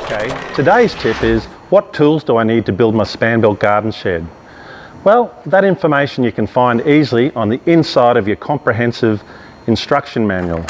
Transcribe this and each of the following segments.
Okay, today's tip is, what tools do I need to build my Spanbilt garden shed? Well, that information you can find easily on the inside of your comprehensive instruction manual.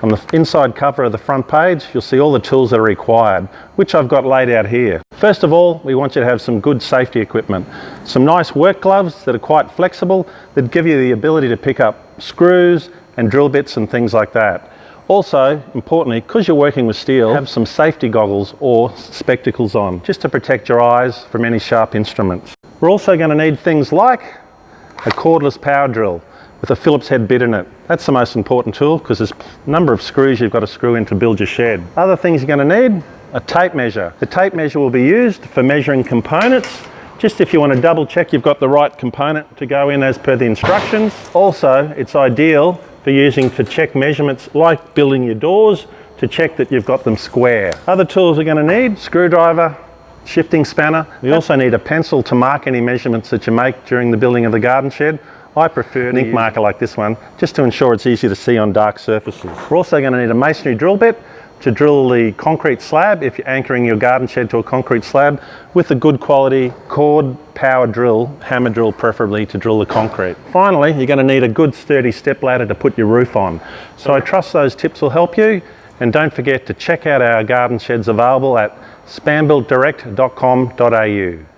On the inside cover of the front page, you'll see all the tools that are required, which I've got laid out here. First of all, we want you to have some good safety equipment. Some nice work gloves that are quite flexible, that give you the ability to pick up screws and drill bits and things like that. Also, importantly, because you're working with steel, have some safety goggles or spectacles on, just to protect your eyes from any sharp instruments. We're also going to need things like a cordless power drill with a Phillips head bit in it. That's the most important tool because there's a number of screws you've got to screw in to build your shed. Other things you're going to need, a tape measure. The tape measure will be used for measuring components, just if you want to double check you've got the right component to go in as per the instructions. Also, it's ideal for using to check measurements like building your doors, to check that you've got them square. Other tools we're going to need, screwdriver, shifting spanner. We also need a pencil to mark any measurements that you make during the building of the garden shed. I prefer an ink marker like this one, just to ensure it's easy to see on dark surfaces. We're also going to need a masonry drill bit to drill the concrete slab if you're anchoring your garden shed to a concrete slab, with a good quality cord power drill, hammer drill preferably, to drill the concrete. Finally, you're going to need a good sturdy step ladder to put your roof on. So I trust those tips will help you, and don't forget to check out our garden sheds available at spanbiltdirect.com.au.